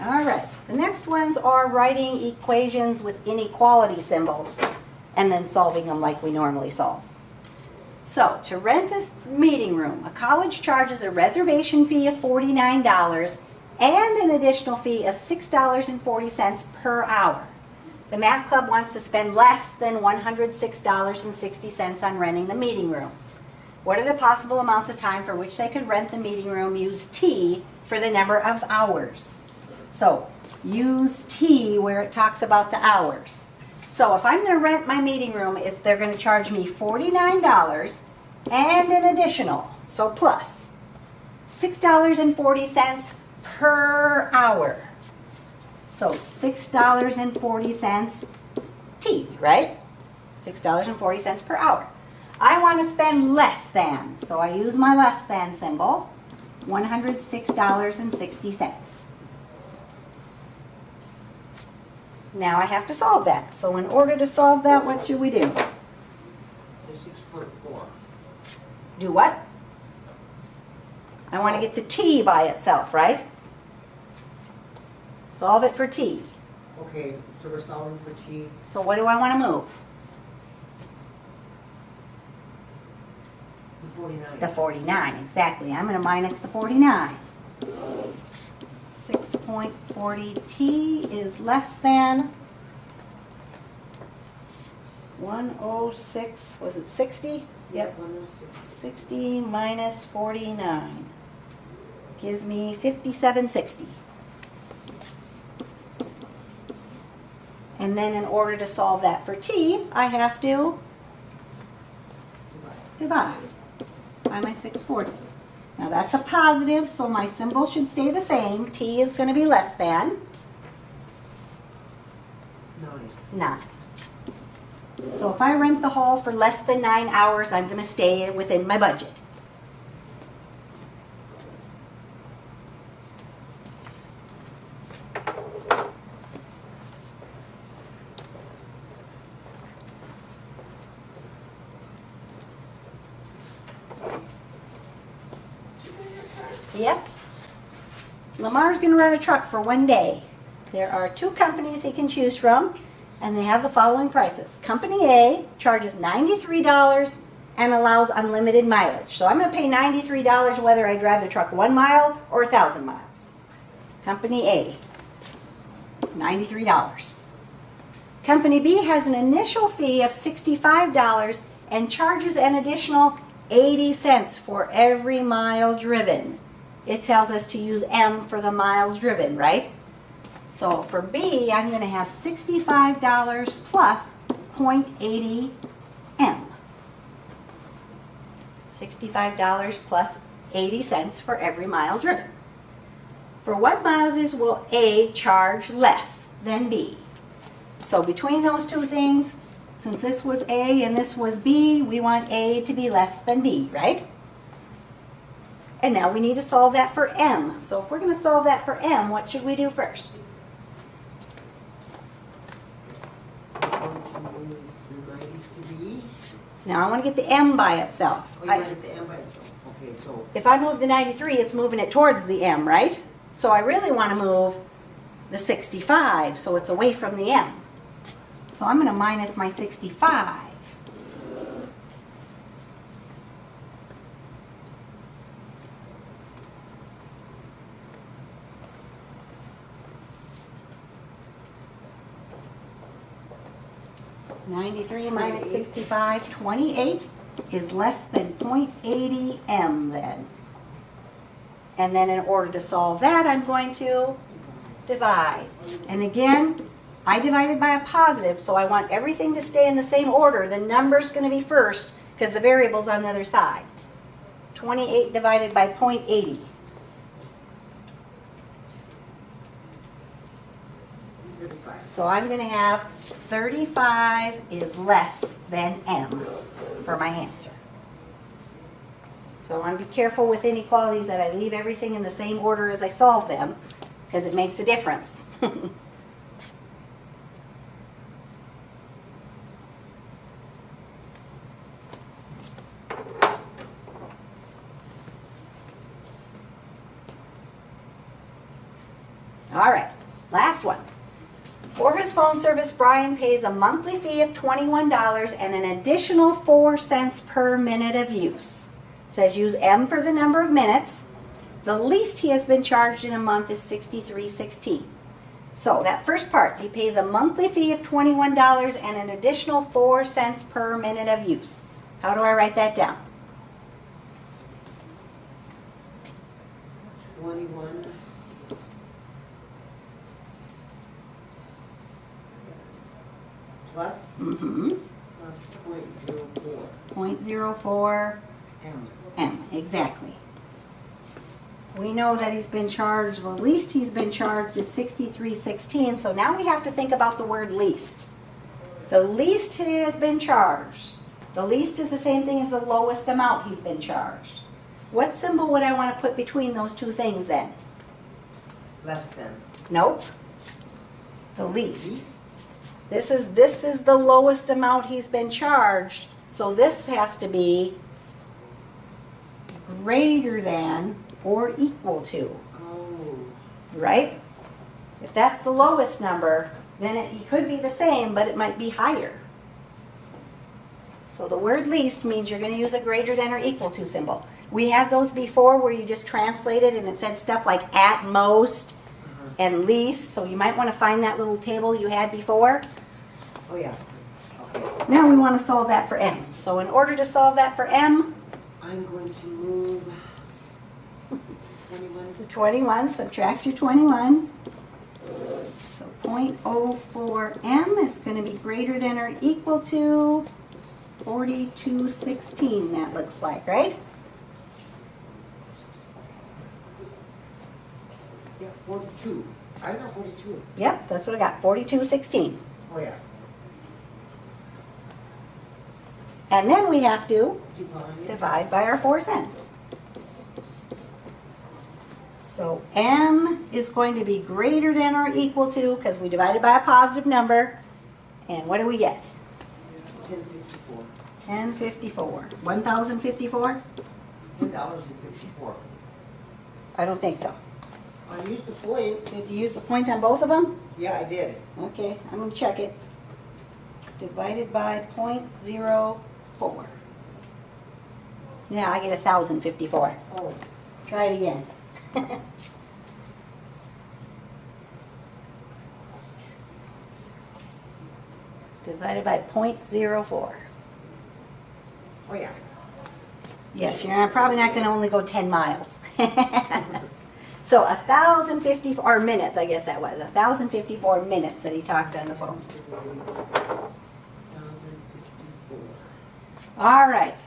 All right, the next ones are writing equations with inequality symbols and then solving them like we normally solve. So, to rent a meeting room, a college charges a reservation fee of $49 and an additional fee of $6.40 per hour. The math club wants to spend less than $106.60 on renting the meeting room. What are the possible amounts of time for which they could rent the meeting room? Use T for the number of hours. So, use T where it talks about the hours. So if I'm going to rent my meeting room, they're going to charge me $49 and an additional, so plus, $6.40 per hour. So $6.40 T, right? $6.40 per hour. I want to spend less than, so I use my less than symbol, $106.60. Now I have to solve that. So in order to solve that, what should we do? The 6'4". Do what? I want to get the T by itself, right? Solve it for T. Okay, so we're solving for T. So what do I want to move? The 49. The 49, exactly. I'm going to minus the 49. 6.40T is less than 106, was it 60? Yep, 106. 60 minus 49 gives me 57.60. And then in order to solve that for T, I have to divide by my 640. Now that's a positive, so my symbol should stay the same. T is going to be less than 9. So if I rent the hall for less than 9 hours, I'm going to stay within my budget. Yep. Lamar's going to rent a truck for one day. There are 2 companies he can choose from, and they have the following prices. Company A charges $93 and allows unlimited mileage. So I'm going to pay $93 whether I drive the truck 1 mile or 1,000 miles. Company A, $93. Company B has an initial fee of $65 and charges an additional 80 cents for every mile driven. It tells us to use M for the miles driven, right? So for B, I'm going to have $65 plus 0.80 M. $65 plus 80 cents for every mile driven. For what mileage will A charge less than B? So between those 2 things, since this was A and this was B, we want A to be less than B, right? And now we need to solve that for M. So if we're going to solve that for M, what should we do first? Now I want to get the M by itself. Oh, you want the M by itself. Okay, so if I move the 93, it's moving it towards the M, right? So I really want to move the 65 so it's away from the M. So I'm going to minus my 65. $93 minus 65, 28 is less than 0.80 M then. And then in order to solve that, I'm going to divide. And again, I divided by a positive, so I want everything to stay in the same order. The number's going to be first because the variable's on the other side. 28 divided by 0.80. So I'm going to have 35 is less than M for my answer. So I want to be careful with inequalities that I leave everything in the same order as I solve them, because it makes a difference. All right, last one. For his phone service, Brian pays a monthly fee of $21 and an additional 4 cents per minute of use. It says use M for the number of minutes. The least he has been charged in a month is $63.16. So that first part, he pays a monthly fee of $21 and an additional 4 cents per minute of use. How do I write that down? 21. Plus? Plus 0.04. 0.04 M. M, exactly. We know that he's been charged, the least he's been charged is $63.16, so now we have to think about the word least. The least he has been charged. The least is the same thing as the lowest amount he's been charged. What symbol would I want to put between those two things then? Less than. Nope. The least. This is the lowest amount he's been charged, so this has to be greater than or equal to, Oh. right? If that's the lowest number, then it could be the same, but it might be higher. So the word least means you're going to use a greater than or equal to symbol. We had those before where you just translated and it said stuff like at most and least, so you might want to find that little table you had before. Oh, yeah. Okay. Now we want to solve that for M. So in order to solve that for M, I'm going to move 21. the 21, subtract your 21. So 0.04 M is going to be greater than or equal to 42.16, that looks like, right? Yeah, 42. I got 42. Yep, that's what I got, 42.16. Oh, yeah. And then we have to Divide. divide by our 4 cents. So M is going to be greater than or equal to, because we divided by a positive number, and what do we get? 10.54. 1054. 1,054? $10.54. I don't think so. I used the point. Did you use the point on both of them? Yeah, I did. Okay, I'm going to check it. Divided by 0.04. Yeah, I get 1,054. Oh, Try it again. Divided by 0.04. oh yeah. Yes, you're probably not going to only go 10 miles. So 1,054, or minutes, I guess that was. 1,054 minutes that he talked on the phone. 1,054. All right.